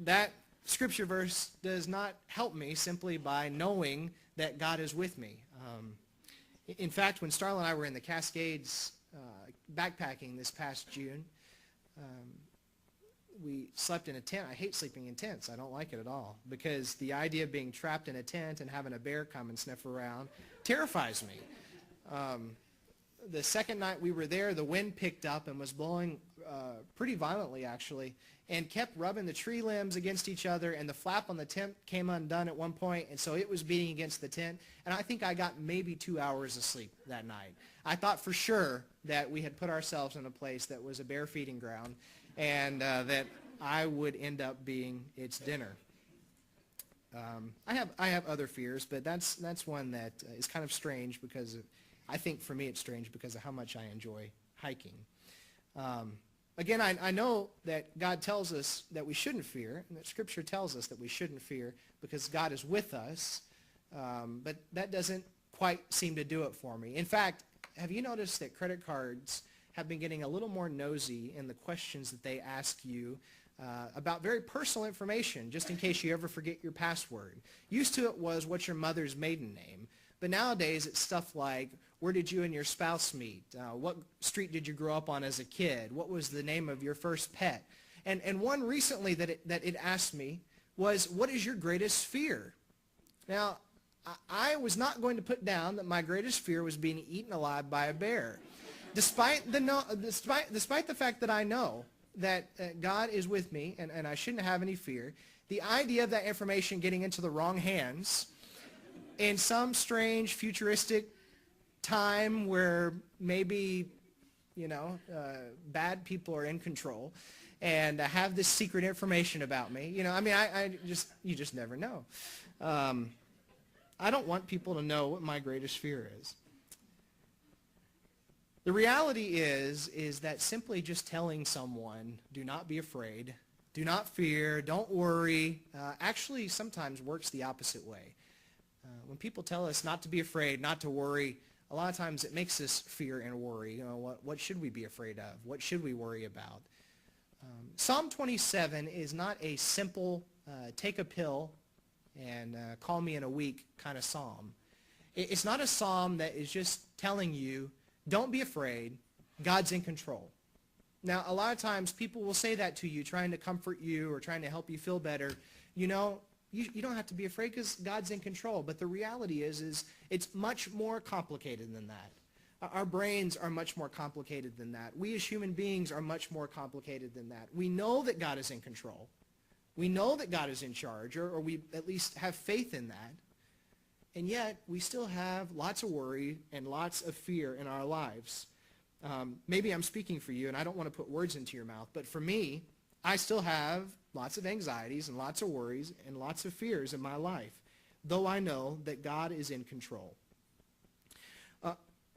that scripture verse does not help me simply by knowing that God is with me. In fact, when Starla and I were in the Cascades backpacking this past June, we slept in a tent. I hate sleeping in tents. I don't like it at all because the idea of being trapped in a tent and having a bear come and sniff around terrifies me. The second night we were there, the wind picked up and was blowing pretty violently, actually, and kept rubbing the tree limbs against each other, and the flap on the tent came undone at one point, and so it was beating against the tent, and I think I got maybe 2 hours of sleep that night. I thought for sure that we had put ourselves in a place that was a bear feeding ground, and that I would end up being its dinner. I have other fears, but that's one that is kind of strange because I think for me it's strange because of how much I enjoy hiking. Again, I know that God tells us that we shouldn't fear, and that Scripture tells us that we shouldn't fear because God is with us, but that doesn't quite seem to do it for me. In fact, have you noticed that credit cards have been getting a little more nosy in the questions that they ask you about very personal information, just in case you ever forget your password? Used to it was what's your mother's maiden name, but nowadays it's stuff like, where did you and your spouse meet? What street did you grow up on as a kid? What was the name of your first pet? And one recently that it asked me was, what is your greatest fear? Now, I was not going to put down that my greatest fear was being eaten alive by a bear. Despite the fact that I know that God is with me and I shouldn't have any fear, the idea of that information getting into the wrong hands in some strange futuristic time where maybe, bad people are in control and have this secret information about me. You just never know. I don't want people to know what my greatest fear is. The reality is that simply just telling someone, do not be afraid, do not fear, don't worry, actually sometimes works the opposite way. When people tell us not to be afraid, not to worry, a lot of times it makes us fear and worry. What should we be afraid of? What should we worry about? Psalm 27 is not a simple take a pill and call me in a week kind of psalm. It's not a psalm that is just telling you, don't be afraid, God's in control. Now, a lot of times people will say that to you, trying to comfort you or trying to help you feel better. You don't have to be afraid because God's in control. But the reality is it's much more complicated than that. Our brains are much more complicated than that. We as human beings are much more complicated than that. We know that God is in control. We know that God is in charge, or we at least have faith in that. And yet, we still have lots of worry and lots of fear in our lives. Maybe I'm speaking for you, and I don't want to put words into your mouth, but for me, I still have lots of anxieties and lots of worries and lots of fears in my life, though I know that God is in control.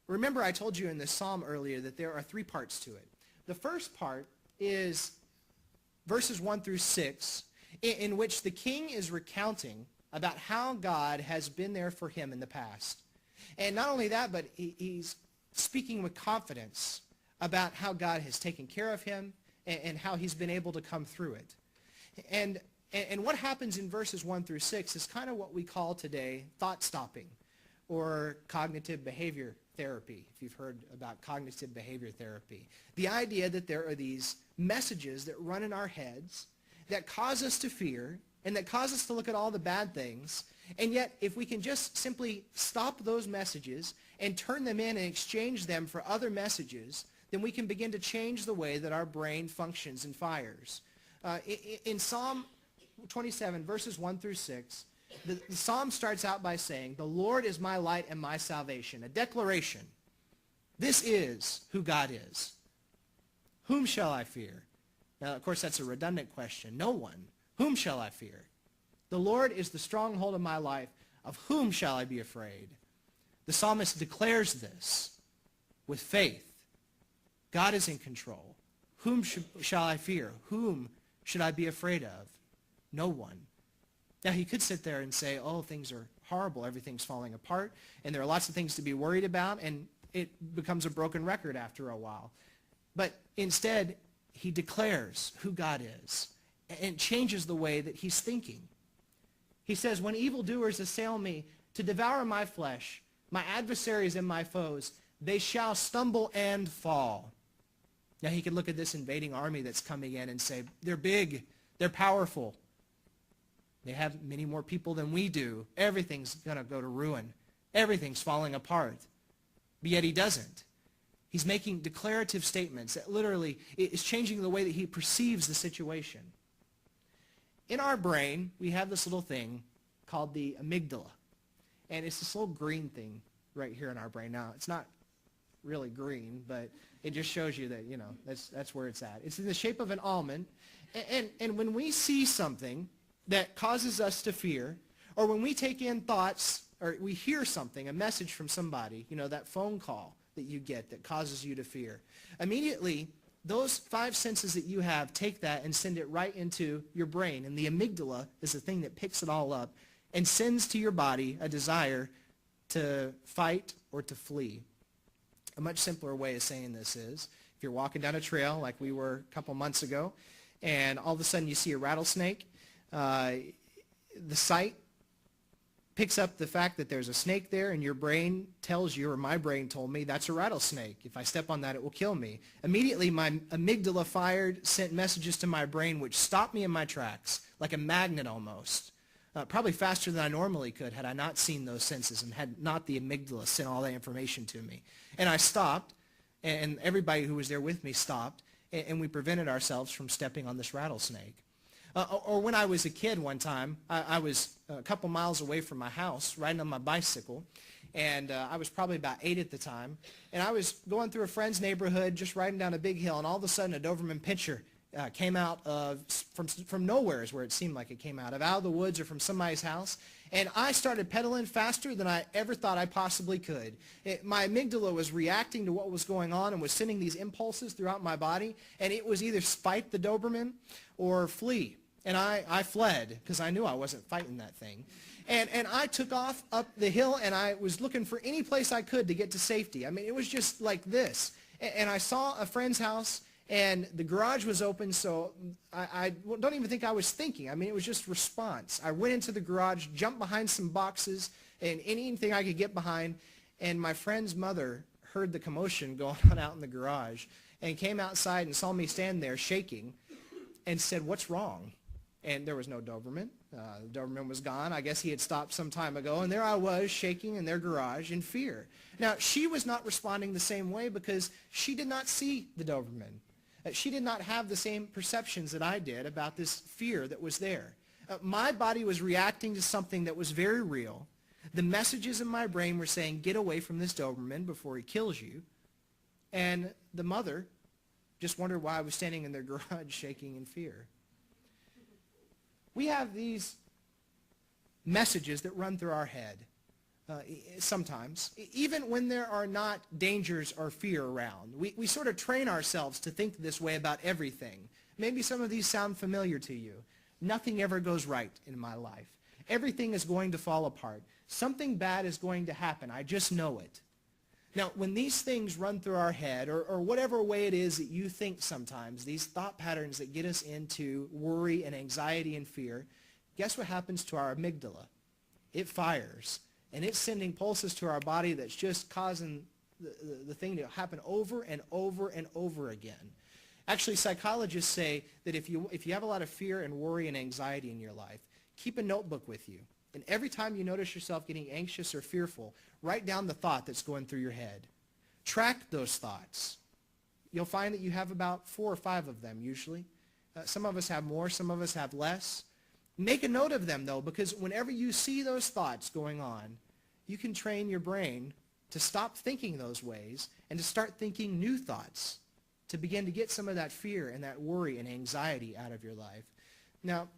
Remember, I told you in this psalm earlier that there are 3 parts to it. The first part is verses 1 through 6, in which the king is recounting about how God has been there for him in the past. And not only that, but he's speaking with confidence about how God has taken care of him and how he's been able to come through it. And what happens in verses 1 through 6 is kind of what we call today thought stopping or cognitive behavior therapy, if you've heard about cognitive behavior therapy. The idea that there are these messages that run in our heads that cause us to fear and that cause us to look at all the bad things. And yet, if we can just simply stop those messages and turn them in and exchange them for other messages, then we can begin to change the way that our brain functions and fires. In Psalm 27, verses 1 through 6, the psalm starts out by saying, the Lord is my light and my salvation, a declaration. This is who God is. Whom shall I fear? Now, of course, that's a redundant question. No one. Whom shall I fear? The Lord is the stronghold of my life. Of whom shall I be afraid? The psalmist declares this with faith. God is in control. Whom shall I fear? Whom should I be afraid of? No one. Now, he could sit there and say, oh, things are horrible. Everything's falling apart. And there are lots of things to be worried about. And it becomes a broken record after a while. But instead, he declares who God is. and it changes the way that he's thinking. He says, when evildoers assail me to devour my flesh, my adversaries and my foes, they shall stumble and fall. Now he could look at this invading army that's coming in and say, they're big, they're powerful. They have many more people than we do. Everything's going to go to ruin. Everything's falling apart. But yet he doesn't. He's making declarative statements that literally is changing the way that he perceives the situation. In our brain, we have this little thing called the amygdala. And it's this little green thing right here in our brain. Now, it's not really green, but it just shows you that, that's where it's at. It's in the shape of an almond. And when we see something that causes us to fear, or when we take in thoughts, or we hear something, a message from somebody, that phone call that you get that causes you to fear, immediately those 5 senses that you have take that and send it right into your brain. And the amygdala is the thing that picks it all up and sends to your body a desire to fight or to flee. A much simpler way of saying this is, if you're walking down a trail like we were a couple months ago, and all of a sudden you see a rattlesnake, the sight picks up the fact that there's a snake there, and your brain tells you, or my brain told me, that's a rattlesnake. If I step on that, it will kill me. Immediately, my amygdala fired, sent messages to my brain, which stopped me in my tracks, like a magnet almost. Probably faster than I normally could had I not seen those senses and had not the amygdala sent all that information to me. And I stopped, and everybody who was there with me stopped, and we prevented ourselves from stepping on this rattlesnake. Or when I was a kid one time, I was a couple miles away from my house riding on my bicycle, and I was probably about 8 at the time, and I was going through a friend's neighborhood just riding down a big hill, and all of a sudden a Doberman Pinscher came out from nowhere is where it seemed like it came out of the woods or from somebody's house, and I started pedaling faster than I ever thought I possibly could. My amygdala was reacting to what was going on and was sending these impulses throughout my body, and it was either fight the Doberman or flee. And I fled because I knew I wasn't fighting that thing. And I took off up the hill, and I was looking for any place I could to get to safety. I mean, it was just like this. And I saw a friend's house, and the garage was open, so I don't even think I was thinking. I mean, it was just response. I went into the garage, jumped behind some boxes, and anything I could get behind, and my friend's mother heard the commotion going on out in the garage and came outside and saw me stand there shaking and said, "What's wrong?" And there was no Doberman. The Doberman was gone. I guess he had stopped some time ago. And there I was shaking in their garage in fear. Now, she was not responding the same way because she did not see the Doberman. She did not have the same perceptions that I did about this fear that was there. My body was reacting to something that was very real. The messages in my brain were saying, get away from this Doberman before he kills you. And the mother just wondered why I was standing in their garage shaking in fear. We have these messages that run through our head sometimes, even when there are not dangers or fear around. We sort of train ourselves to think this way about everything. Maybe some of these sound familiar to you. Nothing ever goes right in my life. Everything is going to fall apart. Something bad is going to happen. I just know it. Now, when these things run through our head, or whatever way it is that you think sometimes, these thought patterns that get us into worry and anxiety and fear, guess what happens to our amygdala? It fires, and it's sending pulses to our body that's just causing the thing to happen over and over and over again. Actually, psychologists say that if you have a lot of fear and worry and anxiety in your life, keep a notebook with you. And every time you notice yourself getting anxious or fearful, write down the thought that's going through your head. Track those thoughts. You'll find that you have about 4 or 5 of them usually. Some of us have more, some of us have less. Make a note of them, though, because whenever you see those thoughts going on, you can train your brain to stop thinking those ways and to start thinking new thoughts, to begin to get some of that fear and that worry and anxiety out of your life. Now,